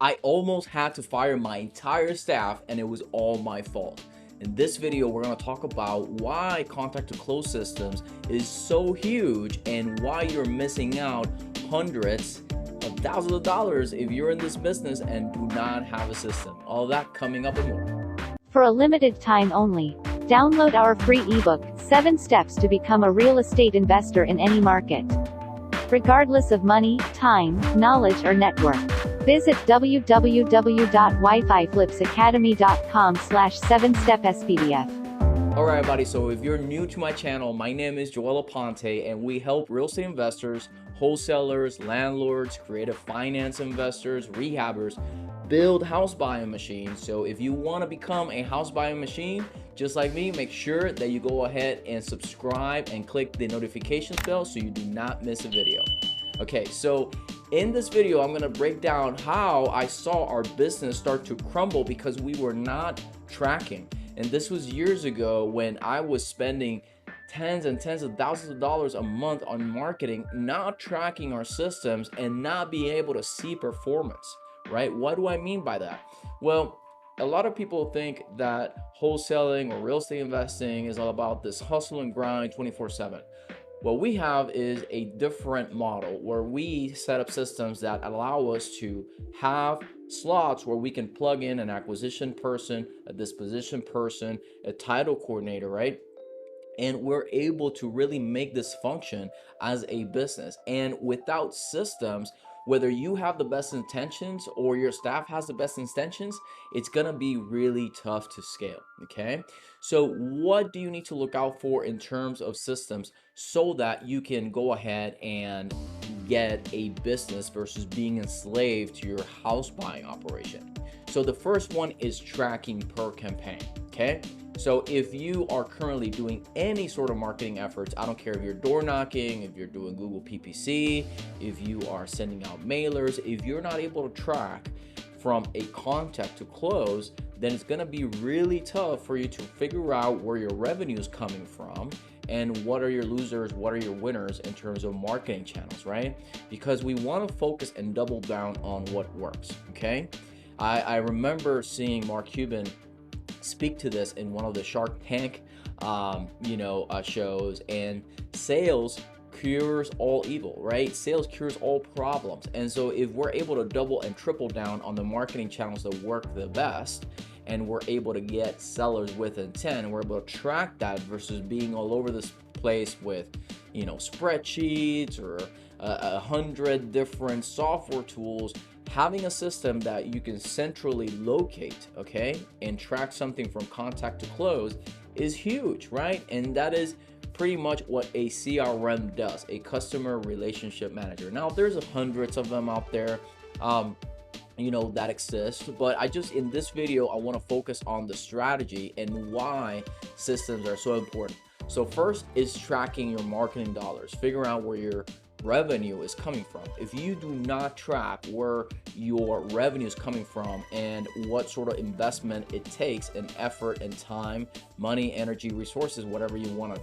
I almost had to fire my entire staff, and it was all my fault. In this video, we're going to talk about why contact to close systems is so huge and why you're missing out hundreds of thousands of dollars if you're in this business and do not have a system. All that coming up and more. For a limited time only, download our free ebook, 7 Steps to Become a Real Estate Investor in Any Market. Regardless of money, time, knowledge or network. Visit www.wififlipsacademy.com/7step-SPDF. All right, everybody. So if you're new to my channel, my name is Joel Aponte, and we help real estate investors, wholesalers, landlords, creative finance investors, rehabbers build house buying machines. So if you want to become a house buying machine, just like me, make sure that you go ahead and subscribe and click the notifications bell so you do not miss a video. Okay, so in this video, I'm going to break down how I saw our business start to crumble because we were not tracking. And this was years ago when I was spending tens and tens of thousands of dollars a month on marketing, not tracking our systems and not being able to see performance, right? What do I mean by that? Well, a lot of people think that wholesaling or real estate investing is all about this hustle and grind 24/7. What we have is a different model where we set up systems that allow us to have slots where we can plug in an acquisition person, a disposition person, a title coordinator, right? And we're able to really make this function as a business. And without systems, whether you have the best intentions or your staff has the best intentions, it's gonna be really tough to scale, okay? So what do you need to look out for in terms of systems so that you can go ahead and get a business versus being enslaved to your house buying operation? So the first one is tracking per campaign, okay? So if you are currently doing any sort of marketing efforts, I don't care if you're door knocking, if you're doing Google PPC, if you are sending out mailers, if you're not able to track from a contact to close, then it's going to be really tough for you to figure out where your revenue is coming from and what are your losers, what are your winners in terms of marketing channels, right? Because we want to focus and double down on what works, okay? I remember seeing Mark Cuban speak to this in one of the Shark Tank shows, and sales cures all evil, right? Sales cures all problems. And so if we're able to double and triple down on the marketing channels that work the best, and we're able to get sellers with intent, and we're able to track that versus being all over this place with spreadsheets or 100 different software tools, having a system that you can centrally locate, okay, and track something from contact to close is huge, right? And that is pretty much what a CRM does, a customer relationship manager. Now, there's hundreds of them out there, that exist, but in this video, I want to focus on the strategy and why systems are so important. So first is tracking your marketing dollars, figure out where your revenue is coming from. If you do not track where your revenue is coming from and what sort of investment it takes in effort and time, money, energy, resources, whatever you want to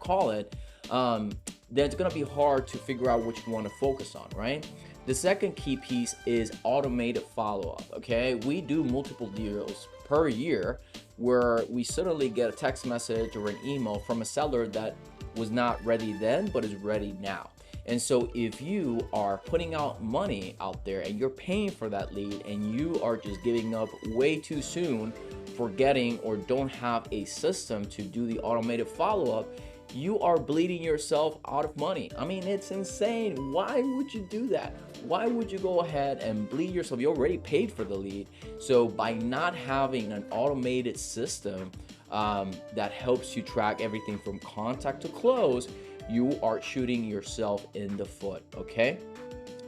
call it, then it's going to be hard to figure out which you want to focus on, right? The second key piece is automated follow-up. Okay, we do multiple deals per year where we suddenly get a text message or an email from a seller that was not ready then but is ready now. And so if you are putting out money out there and you're paying for that lead and you are just giving up way too soon, forgetting or don't have a system to do the automated follow-up, you are bleeding yourself out of money. I mean, it's insane. Why would you do that? Why would you go ahead and bleed yourself? You already paid for the lead. So by not having an automated system that helps you track everything from contact to close, you are shooting yourself in the foot, okay?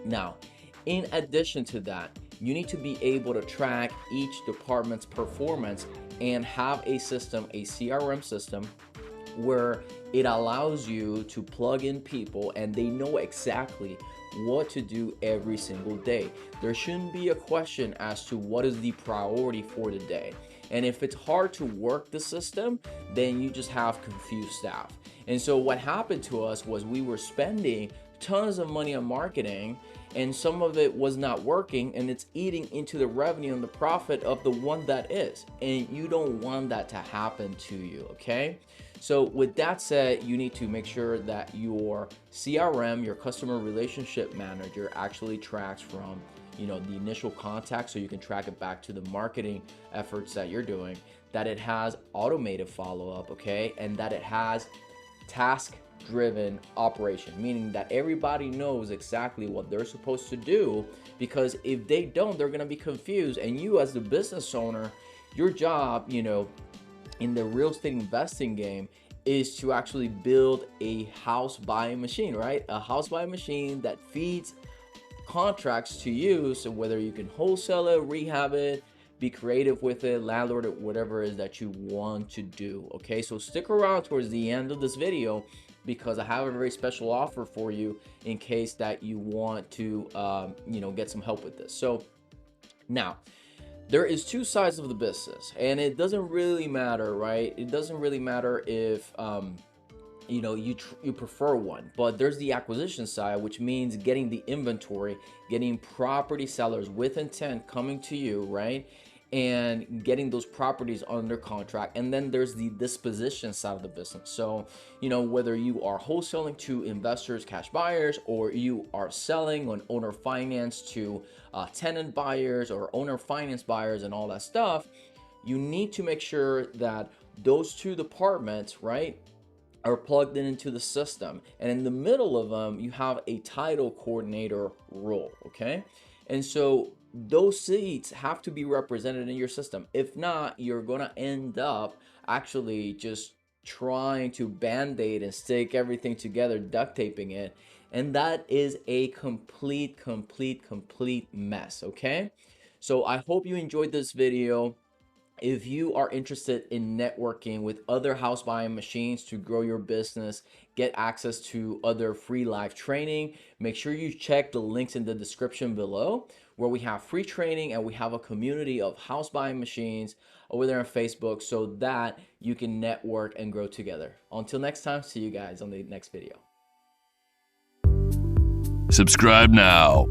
Now, in addition to that, you need to be able to track each department's performance and have a system, a CRM system, where it allows you to plug in people and they know exactly what to do every single day. There shouldn't be a question as to what is the priority for the day. And if it's hard to work the system, then you just have confused staff. And so what happened to us was we were spending tons of money on marketing and some of it was not working, and it's eating into the revenue and the profit of the one that is, and you don't want that to happen to you. Okay, so with that said, you need to make sure that your CRM, your customer relationship manager, actually tracks from the initial contact, so you can track it back to the marketing efforts that you're doing, that it has automated follow-up, okay, and that it has task-driven operation, meaning that everybody knows exactly what they're supposed to do, because if they don't, they're going to be confused. And you, as the business owner, your job, in the real estate investing game, is to actually build a house buying machine, right? A house buying machine that feeds contracts to you. So whether you can wholesale it, rehab it, be creative with it, landlord it, whatever it is that you want to do. Okay, so stick around towards the end of this video, because I have a very special offer for you in case that you want to get some help with this. So now, there is two sides of the business, and it doesn't really matter, right? It doesn't really matter if you prefer one, but there's the acquisition side, which means getting the inventory, getting property sellers with intent coming to you, right, and getting those properties under contract. And then there's the disposition side of the business. So whether you are wholesaling to investors, cash buyers, or you are selling on owner finance to tenant buyers or owner finance buyers and all that stuff, you need to make sure that those two departments, right, are plugged into the system. And in the middle of them, you have a title coordinator role, okay? And so those seats have to be represented in your system. If not, you're gonna end up actually just trying to band-aid and stick everything together, duct taping it, and that is a complete mess. Okay, so I hope you enjoyed this video. If you are interested in networking with other house buying machines to grow your business, get access to other free live training, make sure you check the links in the description below, where we have free training and we have a community of house buying machines over there on Facebook, so that you can network and grow together. Until next time, see you guys on the next video. Subscribe now.